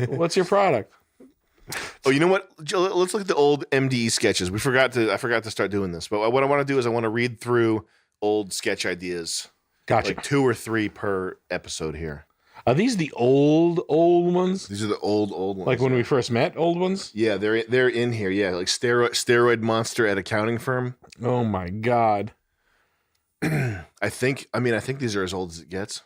What's your product? Oh, you know what? Let's look at the old MDE sketches. I forgot to start doing this, but what I want to do is I want to read through old sketch ideas. Gotcha. Like 2 or 3 per episode here. Are these the old ones? These are the old ones. Like when we first met, old ones? Yeah, they're in here. Yeah, like steroid monster at accounting firm. Oh my God. I think these are as old as it gets.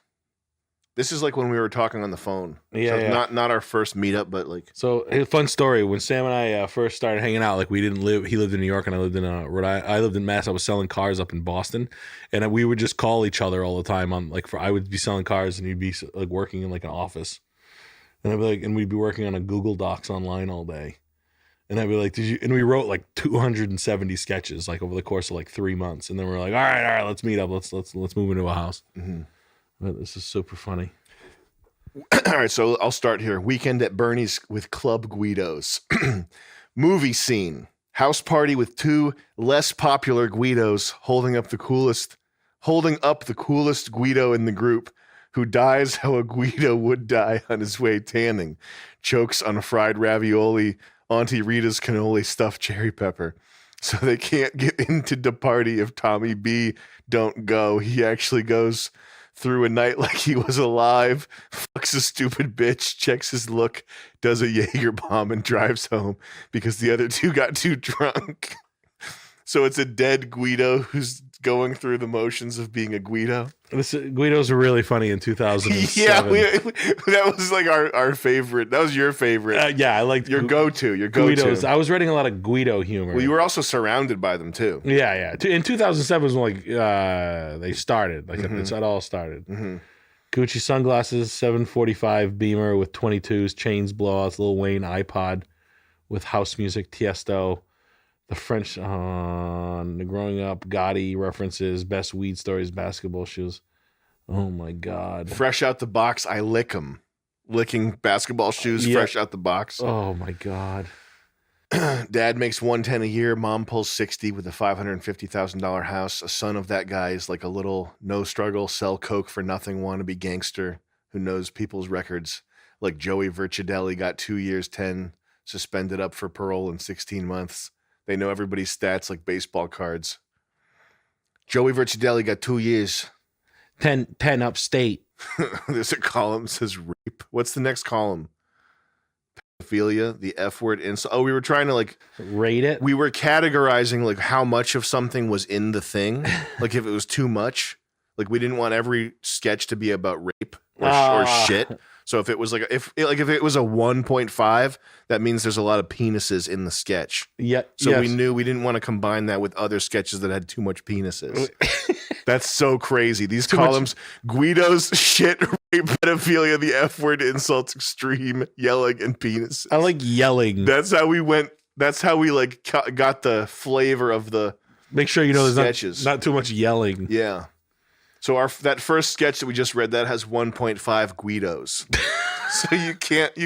This is like when we were talking on the phone. Yeah, so not our first meetup, but like. So a fun story. When Sam and I first started hanging out, like he lived in New York and I lived in Rhode Island. I lived in Mass. I was selling cars up in Boston, and we would just call each other all the time on I would be selling cars and he'd be like working in like an office, and I'd be like, and we'd be working on a Google Docs online all day, and I'd be like, and we wrote like 270 sketches like over the course of like 3 months, and then we're like, all right, let's meet up, let's move into a house. Mm-hmm. This is super funny. All right, so I'll start here. Weekend at Bernie's with Club Guidos. Movie scene. House party with 2 less popular Guidos holding up the coolest Guido in the group, who dies how a Guido would die on his way tanning. Chokes on fried ravioli, Auntie Rita's cannoli stuffed cherry pepper. So they can't get into the party if Tommy B don't go. He actually goes through a night like he was alive, fucks a stupid bitch, checks his look, does a Jaeger bomb, and drives home because the other 2 got too drunk. So it's a dead Guido who's going through the motions of being a Guido. Guidos were really funny in 2007. Yeah, that was like our favorite. That was your favorite. Yeah, I liked your go-to. Guidos. I was writing a lot of Guido humor. Well, you were also surrounded by them too. Yeah. In 2007 was when they started. Like it all started. Mm-hmm. Gucci sunglasses, 745 Beamer with 22s, chains, blowouts, Lil Wayne iPod with house music, Tiesto. The French growing up, Gotti references, best weed stories, basketball shoes. Oh my God. Fresh out the box, I lick them. Licking basketball shoes fresh out the box. Oh my God. Dad makes $110 a year. Mom pulls 60 with a $550,000 house. A son of that guy is like a little no struggle, sell coke for nothing wannabe gangster who knows people's records. Like Joey Vercidelli got 2 years, 10, suspended up for parole in 16 months. They know everybody's stats like baseball cards. Joey Vercidelli got 2 years. 10 upstate. There's a column that says rape. What's the next column? Pedophilia, the F word. Oh, we were trying to like rate it. We were categorizing like how much of something was in the thing. Like if it was too much. Like we didn't want every sketch to be about rape or shit. So if it was if it was a 1.5, that means there's a lot of penises in the sketch. Yeah. So we knew we didn't want to combine that with other sketches that had too much penises. That's so crazy. These columns: Guido's shit, rape, pedophilia, the F word, insults, extreme, yelling, and penis. I like yelling. That's how we went. That's how we like got the flavor of the. Make sure you know sketches. There's not too much yelling. Yeah. So that first sketch that we just read, that has 1.5 Guidos. So you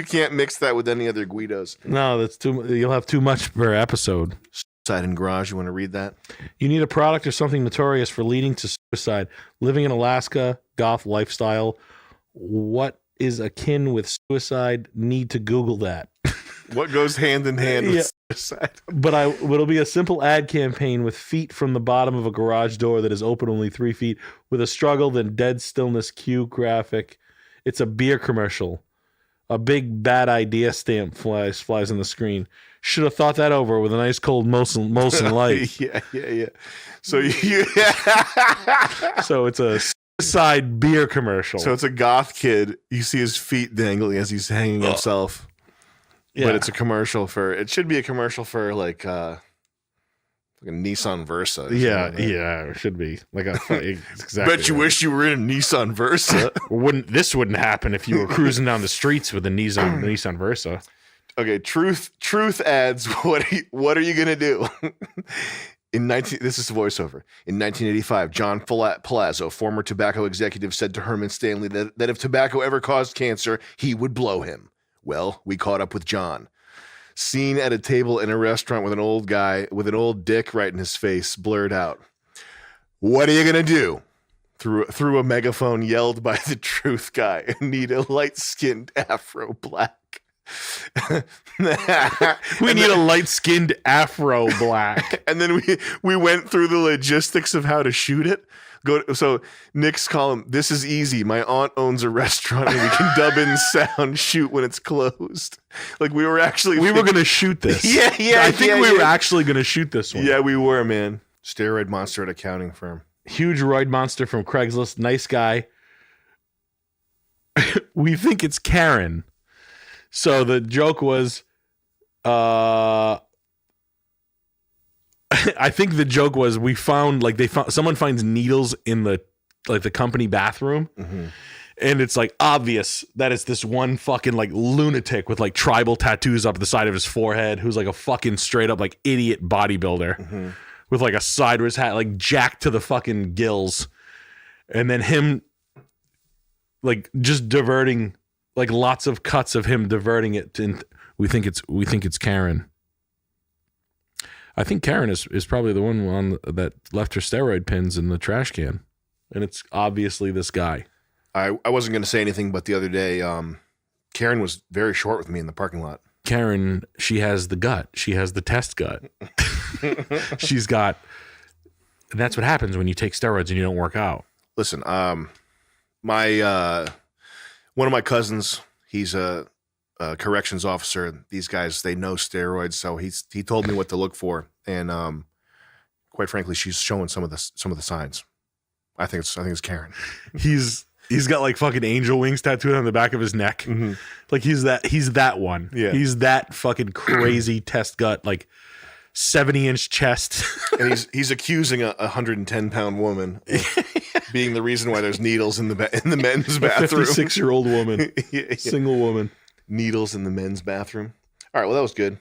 can't mix that with any other Guidos. No, that's too. You'll have too much per episode. Suicide in Garage. You want to read that? You need a product or something notorious for leading to suicide. Living in Alaska, goth lifestyle. What is akin with suicide? Need to Google that. What goes hand in hand with suicide? But it'll be a simple ad campaign with feet from the bottom of a garage door that is open only 3 feet, with a struggle, then dead stillness cue graphic. It's a beer commercial. A big bad idea stamp flies on the screen. Should have thought that over with a nice cold Molson Light. Yeah. So So it's a suicide beer commercial. So it's a goth kid. You see his feet dangling as he's hanging himself. Yeah. But it's a commercial it should be a commercial for like a Nissan Versa. Yeah, it should be. Exactly. Bet you wish you were in a Nissan Versa. This wouldn't happen if you were cruising down the streets with a Nissan Versa. Okay, truth ads. What are you gonna do? This is the voiceover. In 1985, John Palazzo, former tobacco executive, said to Herman Stanley that if tobacco ever caused cancer, he would blow him. Well, we caught up with John. Seen at a table in a restaurant with an old guy with an old dick right in his face, blurred out. What are you going to do? through a megaphone, yelled by the truth guy, "Need a light-skinned Afro black." We need a light-skinned Afro black. And then we went through the logistics of how to shoot it. So Nick's column, "This is easy. My aunt owns a restaurant and we can dub in sound, shoot when it's closed." Like we were going to shoot this. Yeah. I think we were actually going to shoot this one. Yeah, we were, man. Steroid monster at accounting firm. Huge roid monster from Craigslist. Nice guy. We think it's Karen. So the joke was, I think the joke was someone finds needles in the company bathroom, and it's like obvious that it's this one fucking like lunatic with like tribal tattoos up the side of his forehead who's like a fucking straight up like idiot bodybuilder with like a sideways hat, like jacked to the fucking gills, and then him like just diverting. Like lots of cuts of him diverting it. We think it's Karen. I think Karen is probably the one that left her steroid pins in the trash can, and it's obviously this guy. I wasn't going to say anything, but the other day, Karen was very short with me in the parking lot. Karen, she has the gut. She has the test gut. She's got. And that's what happens when you take steroids and you don't work out. Listen, one of my cousins, he's a corrections officer. These guys, they know steroids, so he told me what to look for, and quite frankly, she's showing some of the signs. I think it's Karen. He's got like fucking angel wings tattooed on the back of his neck. Like he's that one. Yeah. He's that fucking crazy test gut, like 70-inch chest. And he's accusing a 110-pound woman of being the reason why there's needles in the men's bathroom. A 56-year-old woman. Yeah. Single woman. Needles in the men's bathroom. All right, well, that was good.